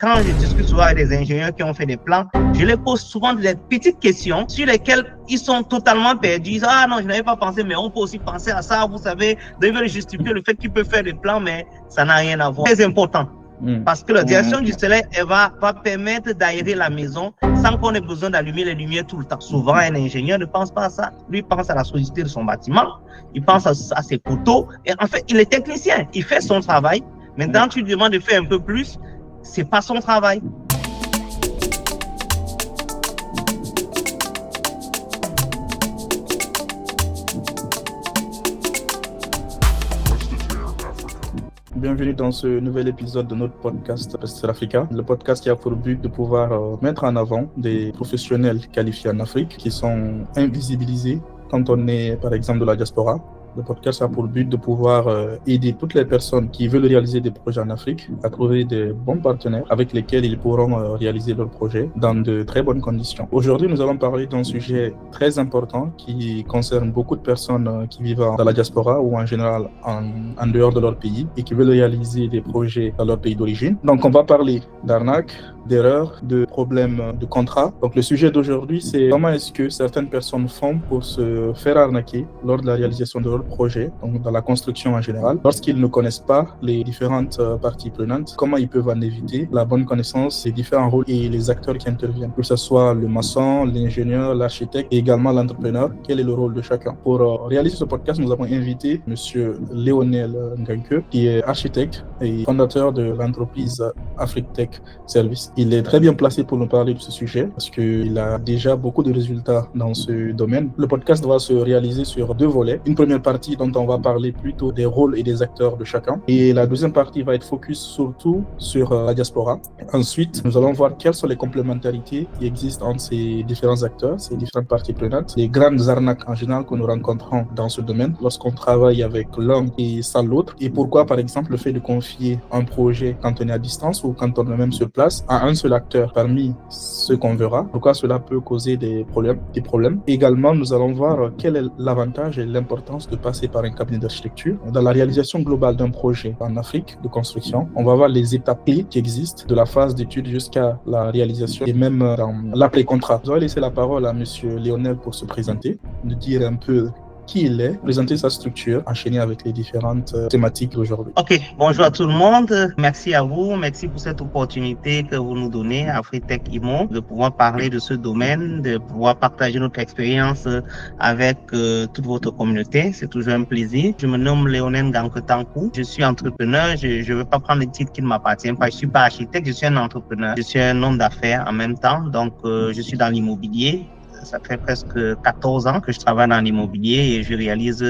quand je discute souvent avec des ingénieurs qui ont fait des plans, je les pose souvent des petites questions sur lesquelles ils sont totalement perdus. Ils disent, ah non, je n'avais pas pensé, mais on peut aussi penser à ça. Vous savez, ils veulent justifier le fait qu'ils peuvent faire des plans, mais ça n'a rien à voir. C'est important. Parce que la direction du soleil, elle va permettre d'aérer la maison sans qu'on ait besoin d'allumer les lumières tout le temps. Souvent, un ingénieur ne pense pas à ça. Lui, il pense à la solidité de son bâtiment, il pense à ses poteaux. Et en fait, il est technicien, il fait son travail. Maintenant, tu lui demandes de faire un peu plus, c'est pas son travail. Bienvenue dans ce nouvel épisode de notre podcast Best Africa, le podcast qui a pour but de pouvoir mettre en avant des professionnels qualifiés en Afrique qui sont invisibilisés quand on est par exemple de la diaspora. Le podcast a pour but de pouvoir aider toutes les personnes qui veulent réaliser des projets en Afrique à trouver de bons partenaires avec lesquels ils pourront réaliser leurs projets dans de très bonnes conditions. Aujourd'hui, nous allons parler d'un sujet très important qui concerne beaucoup de personnes qui vivent dans la diaspora ou en général en dehors de leur pays et qui veulent réaliser des projets dans leur pays d'origine. Donc, on va parler d'arnaques, d'erreurs, de problèmes de contrat. Donc, le sujet d'aujourd'hui, c'est comment est-ce que certaines personnes font pour se faire arnaquer lors de la réalisation de leur projet, donc dans la construction en général, lorsqu'ils ne connaissent pas les différentes parties prenantes, comment ils peuvent en éviter la bonne connaissance des différents rôles et les acteurs qui interviennent, que ce soit le maçon, l'ingénieur, l'architecte et également l'entrepreneur, quel est le rôle de chacun. Pour réaliser ce podcast, nous avons invité Monsieur Léonel Nganke, qui est architecte et fondateur de l'entreprise AfriTech Service. Il est très bien placé pour nous parler de ce sujet parce qu'il a déjà beaucoup de résultats dans ce domaine. Le podcast va se réaliser sur deux volets. Une première partie dont on va parler plutôt des rôles et des acteurs de chacun. Et la deuxième partie va être focus surtout sur la diaspora. Ensuite, nous allons voir quelles sont les complémentarités qui existent entre ces différents acteurs, ces différentes parties prenantes, les grandes arnaques en général que nous rencontrons dans ce domaine lorsqu'on travaille avec l'un et sans l'autre. Et pourquoi, par exemple, le fait de confier un projet quand on est à distance ou quand on est même sur place à un seul acteur parmi ceux qu'on verra, pourquoi cela peut causer des problèmes. Également, nous allons voir quel est l'avantage et l'importance de passer par un cabinet d'architecture. Dans la réalisation globale d'un projet en Afrique de construction, on va voir les étapes clés qui existent de la phase d'étude jusqu'à la réalisation et même dans l'après-contrat. Je vais laisser la parole à Monsieur Léonel pour se présenter, nous dire un peu qui il est, présenter sa structure, enchaîner avec les différentes thématiques d'aujourd'hui. Ok, bonjour à tout le monde. Merci à vous. Merci pour cette opportunité que vous nous donnez à AfriTech IMO de pouvoir parler de ce domaine, de pouvoir partager notre expérience avec toute votre communauté. C'est toujours un plaisir. Je me nomme Léonel Nganke Tankou. Je suis entrepreneur. Je ne veux pas prendre le titre qui ne m'appartient pas. Je ne suis pas architecte, je suis un entrepreneur. Je suis un homme d'affaires en même temps. Donc, je suis dans l'immobilier. Ça fait presque 14 ans que je travaille dans l'immobilier et je réalise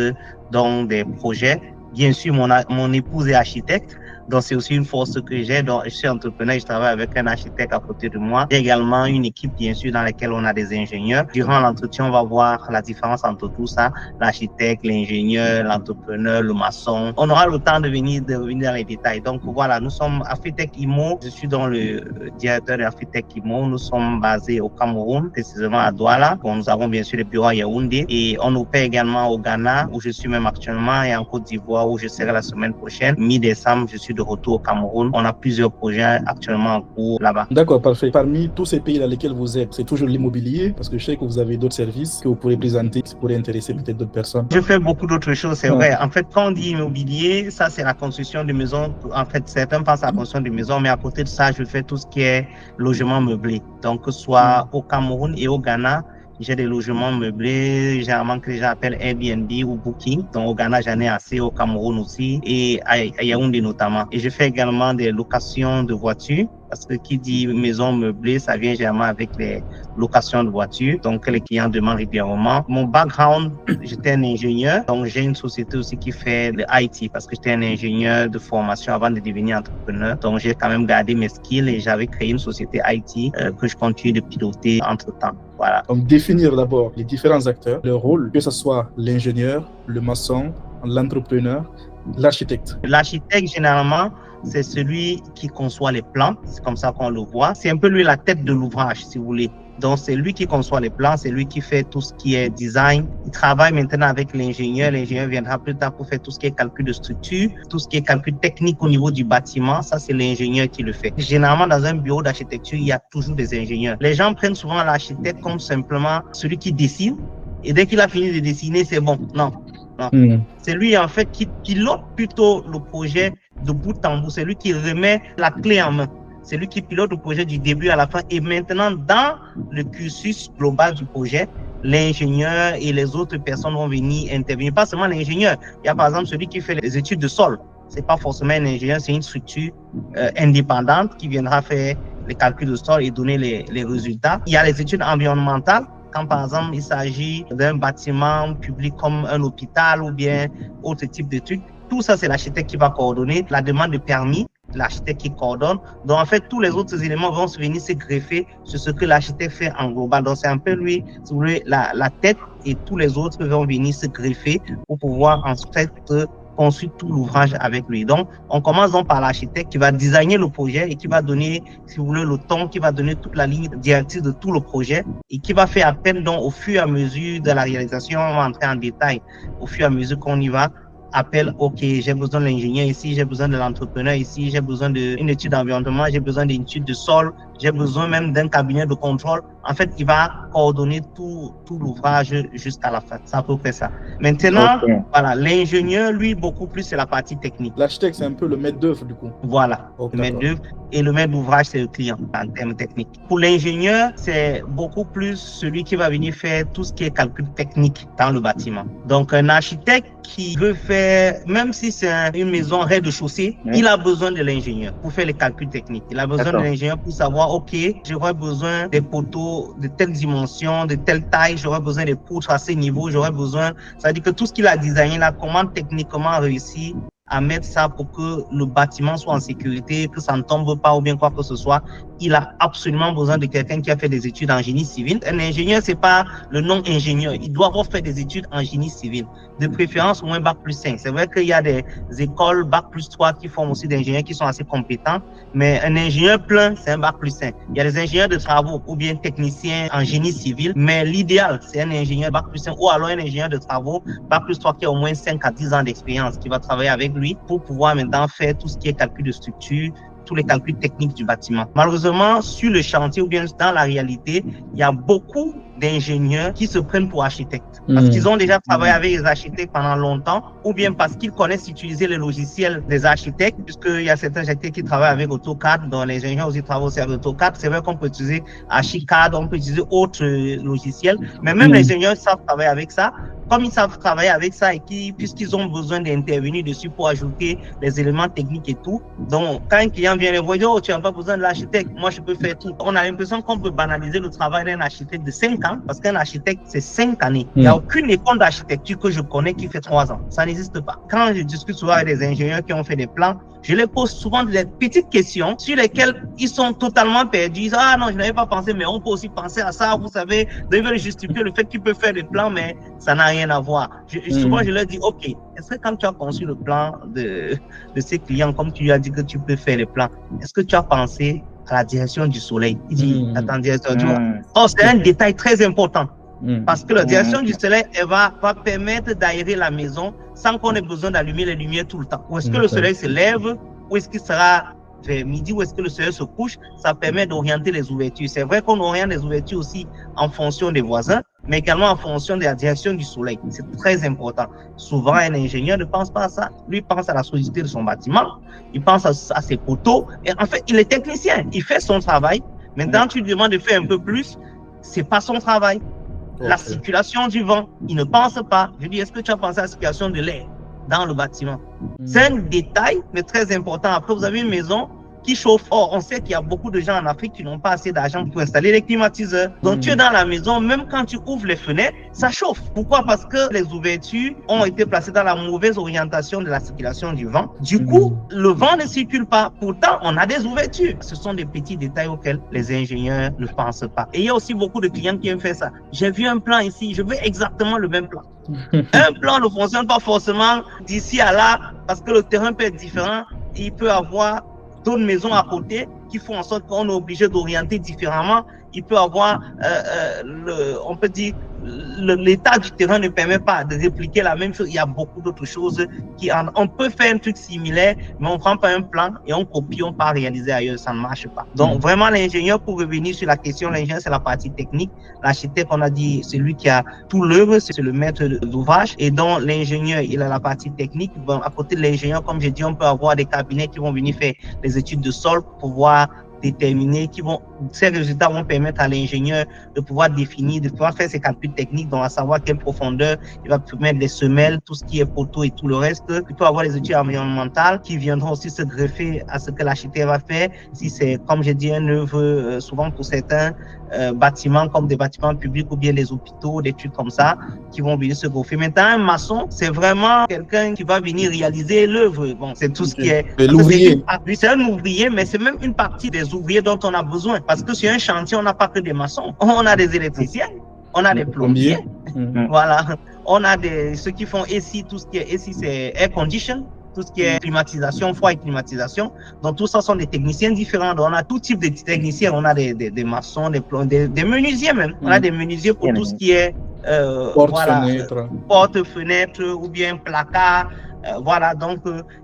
donc des projets. Bien sûr, mon épouse est architecte, donc c'est aussi une force que j'ai. Donc, je suis entrepreneur, je travaille avec un architecte à côté de moi. J'ai également une équipe, bien sûr, dans laquelle on a des ingénieurs. Durant l'entretien, on va voir la différence entre tout ça, l'architecte, l'ingénieur, l'entrepreneur, le maçon. On aura le temps de venir dans les détails. Donc, voilà, nous sommes AfriTech IMO. Je suis donc le directeur de AfriTech IMO. Nous sommes basés au Cameroun, précisément à Douala. Bon, nous avons bien sûr les bureaux à Yaoundé et on opère également au Ghana, où je suis même actuellement, et en Côte d'Ivoire, où je serai la semaine prochaine. Mi-décembre, je suis de retour au Cameroun. On a plusieurs projets actuellement en cours là-bas. D'accord, parfait. Parmi tous ces pays dans lesquels vous êtes, c'est toujours l'immobilier, parce que je sais que vous avez d'autres services que vous pourrez présenter qui pourraient intéresser peut-être d'autres personnes. Je fais beaucoup d'autres choses, c'est vrai. En fait, quand on dit immobilier, ça c'est la construction de maisons. En fait, certains pensent à la construction de maisons, mais à côté de ça, je fais tout ce qui est logement meublé. Donc, soit au Cameroun et au Ghana, j'ai des logements meublés, généralement que les gens appellent Airbnb ou Booking. Donc au Ghana, j'en ai assez, au Cameroun aussi et à Yaoundé notamment. Et je fais également des locations de voitures parce que qui dit maison meublée, ça vient généralement avec les locations de voitures. Donc les clients demandent régulièrement. Mon background, j'étais un ingénieur. Donc j'ai une société aussi qui fait le IT parce que j'étais un ingénieur de formation avant de devenir entrepreneur. Donc j'ai quand même gardé mes skills et j'avais créé une société IT que je continue de piloter entre-temps. Voilà. Donc définir d'abord les différents acteurs, leur rôle, que ce soit l'ingénieur, le maçon, l'entrepreneur, l'architecte. L'architecte, généralement, c'est celui qui conçoit les plans. C'est comme ça qu'on le voit. C'est un peu lui la tête de l'ouvrage, si vous voulez. Donc, c'est lui qui conçoit les plans, c'est lui qui fait tout ce qui est design. Il travaille maintenant avec l'ingénieur. L'ingénieur viendra plus tard pour faire tout ce qui est calcul de structure, tout ce qui est calcul technique au niveau du bâtiment. Ça, c'est l'ingénieur qui le fait. Généralement, dans un bureau d'architecture, il y a toujours des ingénieurs. Les gens prennent souvent l'architecte comme simplement celui qui dessine. Et dès qu'il a fini de dessiner, c'est bon. Non. C'est lui, en fait, qui pilote plutôt le projet de bout en bout. C'est lui qui remet la clé en main. C'est lui qui pilote le projet du début à la fin. Et maintenant, dans le cursus global du projet, l'ingénieur et les autres personnes vont venir intervenir. Pas seulement l'ingénieur. Il y a par exemple celui qui fait les études de sol. C'est pas forcément un ingénieur, c'est une structure indépendante qui viendra faire les calculs de sol et donner les résultats. Il y a les études environnementales. Quand par exemple il s'agit d'un bâtiment public comme un hôpital ou bien autre type d'études, tout ça c'est l'architecte qui va coordonner. La demande de permis, l'architecte qui coordonne. Donc en fait tous les autres éléments vont venir se greffer sur ce que l'architecte fait en global. Donc c'est un peu lui, si vous voulez, la tête, et tous les autres vont venir se greffer pour pouvoir ensuite construire tout l'ouvrage avec lui. Donc, on commence donc par l'architecte qui va designer le projet et qui va donner, si vous voulez, le ton, qui va donner toute la ligne directrice de tout le projet et qui va faire appel donc au fur et à mesure de la réalisation, on va entrer en détail au fur et à mesure qu'on y va. Appel, ok, j'ai besoin de l'ingénieur ici, j'ai besoin de l'entrepreneur ici, j'ai besoin d'une étude d'environnement, j'ai besoin d'une étude de sol, j'ai besoin même d'un cabinet de contrôle. En fait, il va coordonner tout l'ouvrage jusqu'à la fin. C'est à peu près ça. Maintenant, voilà, l'ingénieur, lui, beaucoup plus, c'est la partie technique. L'architecte, c'est un peu le maître d'œuvre, du coup. Voilà, le maître d'œuvre. Et le maître d'ouvrage, c'est le client en termes techniques. Pour l'ingénieur, c'est beaucoup plus celui qui va venir faire tout ce qui est calcul technique dans le bâtiment. Donc, un architecte qui veut faire, même si c'est une maison rez-de-chaussée, il a besoin de l'ingénieur pour faire les calculs techniques. Il a besoin de l'ingénieur pour savoir, ok, j'aurais besoin des poteaux de telle dimension, de telle taille, j'aurais besoin des poutres à ce niveau, j'aurais besoin, c'est-à-dire que tout ce qu'il a designé là, comment techniquement réussir à mettre ça pour que le bâtiment soit en sécurité, que ça ne tombe pas ou bien quoi que ce soit. Il a absolument besoin de quelqu'un qui a fait des études en génie civil. Un ingénieur, c'est pas le nom ingénieur. Il doit avoir fait des études en génie civil. De préférence, au moins Bac plus 5. C'est vrai qu'il y a des écoles Bac plus 3 qui forment aussi des ingénieurs qui sont assez compétents, mais un ingénieur plein, c'est un Bac plus 5. Il y a des ingénieurs de travaux ou bien techniciens en génie civil, mais l'idéal, c'est un ingénieur Bac plus 5 ou alors un ingénieur de travaux Bac plus 3 qui a au moins 5 à 10 ans d'expérience, qui va travailler avec lui pour pouvoir maintenant faire tout ce qui est calcul de structure, tous les calculs techniques du bâtiment. Malheureusement, sur le chantier ou bien dans la réalité, il y a beaucoup d'ingénieurs qui se prennent pour architectes parce qu'ils ont déjà travaillé avec les architectes pendant longtemps ou bien parce qu'ils connaissent utiliser les logiciels des architectes, puisqu'il y a certains architectes qui travaillent avec AutoCAD, dont les ingénieurs aussi travaillent aussi avec AutoCAD. C'est vrai qu'on peut utiliser Archicad, on peut utiliser autres logiciels, mais même les ingénieurs savent travailler avec ça. Comme ils savent travailler avec ça et puisqu'ils ont besoin d'intervenir dessus pour ajouter les éléments techniques et tout. Donc, quand un client vient les voir, il dit, oh, tu n'as pas besoin de l'architecte, moi je peux faire tout. On a l'impression qu'on peut banaliser le travail d'un architecte de 5 ans, parce qu'un architecte, c'est 5 années. Il n'y a aucune école d'architecture que je connais qui fait 3 ans. Ça n'existe pas. Quand je discute souvent avec des ingénieurs qui ont fait des plans, je les pose souvent des petites questions sur lesquelles ils sont totalement perdus. Ils disent, ah non, je n'avais pas pensé, mais on peut aussi penser à ça. Vous savez, ils veulent justifier le fait qu'ils peuvent faire des plans, mais ça n'a rien à voir. Souvent, je leur dis, ok, est-ce que quand tu as conçu le plan de ces clients, comme tu lui as dit que tu peux faire les plans, est-ce que tu as pensé à la direction du soleil? Il dit, attends, direction du soleil. Oh, c'est un détail très important. Parce que la direction du soleil, elle va permettre d'aérer la maison sans qu'on ait besoin d'allumer les lumières tout le temps. Où est-ce que le soleil se lève? Où est-ce qu'il sera vers midi? Où est-ce que le soleil se couche? Ça permet d'orienter les ouvertures. C'est vrai qu'on oriente les ouvertures aussi en fonction des voisins, mais également en fonction de la direction du soleil. C'est très important. Souvent, un ingénieur ne pense pas à ça. Lui pense à la solidité de son bâtiment. Il pense à ses poteaux. Et en fait, il est technicien. Il fait son travail. Maintenant, tu lui demandes de faire un peu plus. C'est pas son travail. La circulation du vent, il ne pense pas. Je dis, est-ce que tu as pensé à la circulation de l'air dans le bâtiment? C'est un détail, mais très important. Après, vous avez une maison qui chauffe. Or, on sait qu'il y a beaucoup de gens en Afrique qui n'ont pas assez d'argent pour installer les climatiseurs. Donc, tu es dans la maison, même quand tu ouvres les fenêtres, ça chauffe. Pourquoi? Parce que les ouvertures ont été placées dans la mauvaise orientation de la circulation du vent. Du coup, le vent ne circule pas. Pourtant, on a des ouvertures. Ce sont des petits détails auxquels les ingénieurs ne pensent pas. Et il y a aussi beaucoup de clients qui aiment faire ça. J'ai vu un plan ici, je veux exactement le même plan. Un plan ne fonctionne pas forcément d'ici à là parce que le terrain peut être différent. il peut avoir d'autres maisons à côté qui font en sorte qu'on est obligé d'orienter différemment. Il peut avoir, on peut dire, l'état du terrain ne permet pas de répliquer la même chose. Il y a beaucoup d'autres choses on peut faire un truc similaire, mais on prend pas un plan et on copie, on part réaliser ailleurs, ça ne marche pas. Donc vraiment l'ingénieur, pour revenir sur la question, l'ingénieur c'est la partie technique. L'architecte, on a dit, c'est lui qui a tout l'œuvre, c'est le maître d'ouvrage. Et donc l'ingénieur, il a la partie technique. Bon, à côté de l'ingénieur, comme j'ai dit, on peut avoir des cabinets qui vont venir faire les études de sol pour pouvoir déterminés ces résultats vont permettre à l'ingénieur de pouvoir définir, de pouvoir faire ses calculs techniques, donc à savoir quelle profondeur il va mettre des semelles, tout ce qui est poteau et tout le reste. Il peut avoir les études environnementales qui viendront aussi se greffer à ce que l'architecte va faire. Si c'est, comme j'ai dit, un œuvre, souvent pour certains bâtiments comme des bâtiments publics ou bien les hôpitaux, des trucs comme ça, qui vont venir se greffer. Maintenant, un maçon, c'est vraiment quelqu'un qui va venir réaliser l'œuvre. Bon, c'est tout ce qui est... L'ouvrier. C'est un ouvrier, mais c'est même une partie des ouvriers dont on a besoin. Parce que sur un chantier, on n'a pas que des maçons. On a des électriciens, on a des plombiers. Voilà. On a ceux qui font ici, tout ce qui est ici, c'est air condition. Tout ce qui est climatisation, froid et climatisation. Donc, tout ça sont des techniciens différents. Donc, on a tout type de techniciens. On a des maçons, des plombiers, des menuisiers même. On a des menuisiers pour tout ce qui est porte-fenêtre ou bien placard. Voilà, donc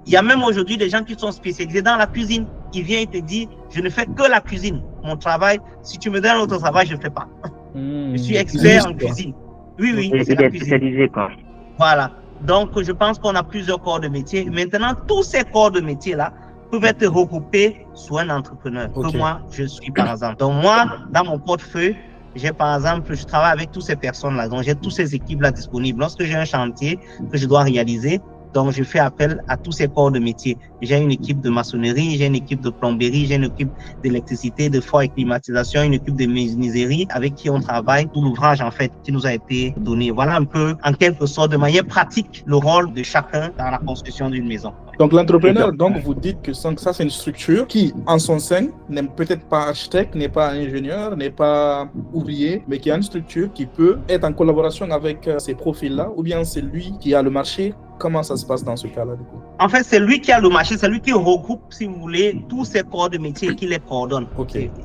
il y a même aujourd'hui des gens qui sont spécialisés dans la cuisine. Ils viennent et te disent, je ne fais que la cuisine. Mon travail, si tu me donnes un autre travail, je ne fais pas. Je suis expert en cuisine. Oui, c'est la cuisine. Voilà. Donc, je pense qu'on a plusieurs corps de métier. Maintenant, tous ces corps de métier-là peuvent être regroupés sous un entrepreneur. Que moi, je suis, par exemple. Donc, moi, dans mon portefeuille, j'ai, par exemple, je travaille avec toutes ces personnes-là. Donc, j'ai toutes ces équipes-là disponibles. Lorsque j'ai un chantier que je dois réaliser, donc, je fais appel à tous ces corps de métier. J'ai une équipe de maçonnerie, j'ai une équipe de plomberie, j'ai une équipe d'électricité, de froid et climatisation, une équipe de menuiserie avec qui on travaille. Tout l'ouvrage, en fait, qui nous a été donné. Voilà un peu, en quelque sorte, de manière pratique, le rôle de chacun dans la construction d'une maison. Donc, l'entrepreneur, donc, vous dites que ça, c'est une structure qui, en son sein, n'est peut-être pas architecte, n'est pas ingénieur, n'est pas ouvrier, mais qui a une structure qui peut être en collaboration avec ces profils-là, ou bien c'est lui qui a le marché. Comment ça se passe dans ce cas-là, du coup? En fait, c'est lui qui a le marché, c'est lui qui regroupe, si vous voulez, tous ces corps de métier et qui les coordonne.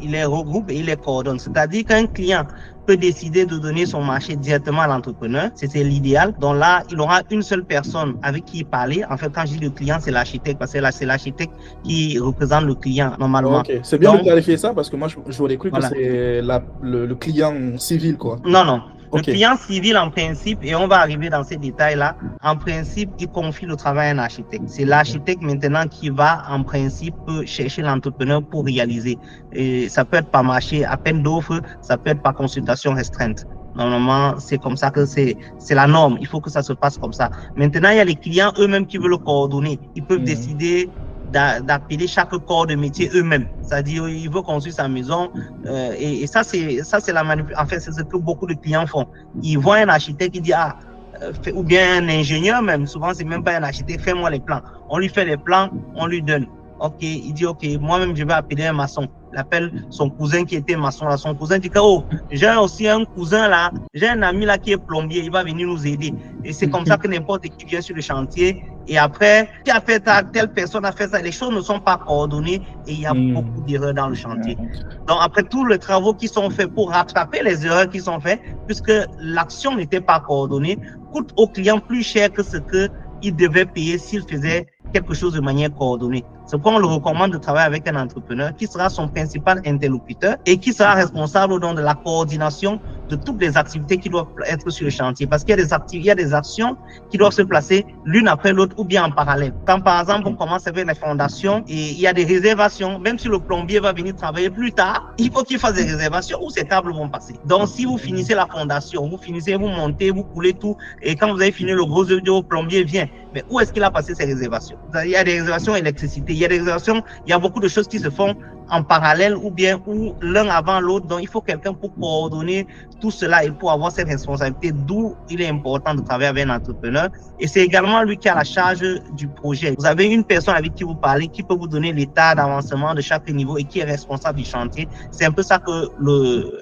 Il les regroupe et il les coordonne. C'est-à-dire qu'un client peut décider de donner son marché directement à l'entrepreneur. C'était l'idéal. Donc là, il aura une seule personne avec qui parler. En fait, quand je dis le client, c'est l'architecte, parce que là, c'est l'architecte qui représente le client, normalement. C'est bien de clarifier ça, parce que moi, j'aurais cru que c'est le client civil, quoi. Non. Le client civil, en principe, et on va arriver dans ces détails-là, en principe, il confie le travail à un architecte. C'est l'architecte maintenant qui va, en principe, chercher l'entrepreneur pour réaliser. Et ça peut être par marché, appel d'offres, ça peut être par consultation restreinte. Normalement, c'est comme ça que c'est la norme. Il faut que ça se passe comme ça. Maintenant, il y a les clients eux-mêmes qui veulent le coordonner. Ils peuvent décider d'appeler chaque corps de métier eux-mêmes. C'est-à-dire, il veut construire sa maison et ça, c'est la manipulation. En fait, c'est ce que beaucoup de clients font. Ils voient un architecte qui dit, ou bien un ingénieur même, souvent, c'est même pas un architecte, fais-moi les plans. On lui fait les plans, on lui donne. Ok, il dit, ok, moi-même, je vais appeler un maçon. Il appelle son cousin qui était maçon là. Son cousin dit que, oh, j'ai aussi un cousin là, j'ai un ami là qui est plombier, il va venir nous aider. Et c'est comme ça que n'importe qui vient sur le chantier. Et après, qui a fait ça, telle personne a fait ça, les choses ne sont pas coordonnées et il y a beaucoup d'erreurs dans le chantier. Donc après, tous les travaux qui sont faits pour rattraper les erreurs qui sont faites, puisque l'action n'était pas coordonnée, coûte au client plus cher que ce qu'il devait payer s'il faisait quelque chose de manière coordonnée. C'est pourquoi on le recommande de travailler avec un entrepreneur qui sera son principal interlocuteur et qui sera responsable donc de la coordination de toutes les activités qui doivent être sur le chantier. Parce qu'il y a des actions qui doivent se placer l'une après l'autre ou bien en parallèle. Quand par exemple on commence avec les fondations et il y a des réservations, même si le plombier va venir travailler plus tard, il faut qu'il fasse des réservations où ces tables vont passer. Donc si vous finissez la fondation, vous montez, vous coulez tout et quand vous avez fini le gros œuvre, le plombier vient. Mais où est-ce qu'il a passé ces réservations? Il y a des réservations électricité, il y a des réservations, il y a beaucoup de choses qui se font en parallèle ou bien ou l'un avant l'autre. Donc, il faut quelqu'un pour coordonner tout cela et pour avoir cette responsabilité, d'où il est important de travailler avec un entrepreneur. Et c'est également lui qui a la charge du projet. Vous avez une personne avec qui vous parlez qui peut vous donner l'état d'avancement de chaque niveau et qui est responsable du chantier. C'est un peu ça que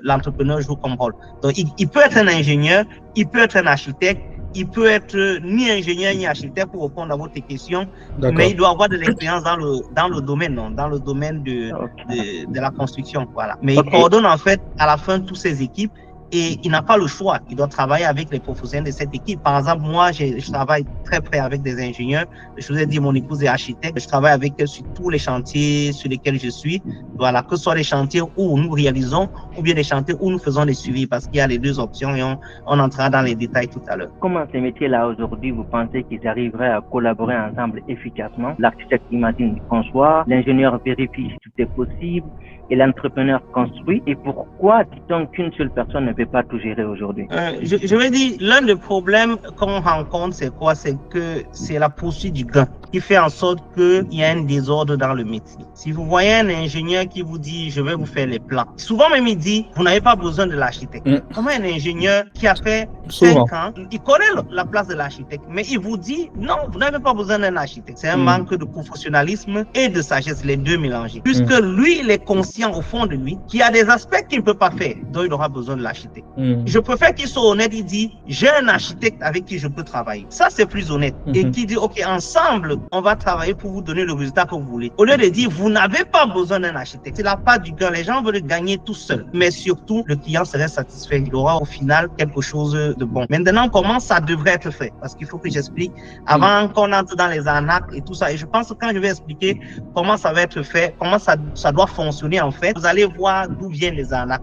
l'entrepreneur joue comme rôle. Donc, il peut être un ingénieur, il peut être un architecte, il peut être ni ingénieur ni architecte pour répondre à votre question, mais il doit avoir de l'expérience dans le domaine, non, dans le domaine de la construction, voilà. Mais il coordonne en fait à la fin toutes ces équipes. Et il n'a pas le choix, il doit travailler avec les professionnels de cette équipe. Par exemple, moi, je travaille très près avec des ingénieurs. Je vous ai dit, mon épouse est architecte. Je travaille avec elle sur tous les chantiers sur lesquels je suis. Voilà, que ce soit les chantiers où nous réalisons ou bien les chantiers où nous faisons des suivis, parce qu'il y a les deux options et on entrera dans les détails tout à l'heure. Comment ces métiers-là aujourd'hui, vous pensez qu'ils arriveraient à collaborer ensemble efficacement? L'architecte imagine, il conçoit, l'ingénieur vérifie si tout est possible et l'entrepreneur construit. Et pourquoi dit-on qu'une seule personne ne peut pas tout gérer aujourd'hui? Je vais dire, l'un des problèmes qu'on rencontre, c'est quoi? C'est que c'est la poursuite du gain qui fait en sorte qu'il y a un désordre dans le métier. Si vous voyez un ingénieur qui vous dit, je vais vous faire les plans, souvent même il dit, vous n'avez pas besoin de l'architecte. Comment un ingénieur qui a fait 5 ans, il connaît la place de l'architecte, mais il vous dit, non, vous n'avez pas besoin d'un architecte. C'est un manque de professionnalisme et de sagesse, les deux mélangés. Puisque lui, il est conscient au fond de lui qu'il y a des aspects qu'il ne peut pas faire, dont il aura besoin de l'architecte. Je préfère qu'il soit honnête, il dit, j'ai un architecte avec qui je peux travailler. Ça, c'est plus honnête. Et qui dit, ok, ensemble, on va travailler pour vous donner le résultat que vous voulez. Au lieu de dire, vous n'avez pas besoin d'un architecte. C'est la part du gain. Les gens veulent gagner tout seuls. Mais surtout, le client serait satisfait. Il aura au final quelque chose de bon. Maintenant, comment ça devrait être fait? Parce qu'il faut que j'explique avant qu'on entre dans les arnaques et tout ça. Et je pense que quand je vais expliquer comment ça va être fait, comment ça doit fonctionner en fait, vous allez voir d'où viennent les arnaques.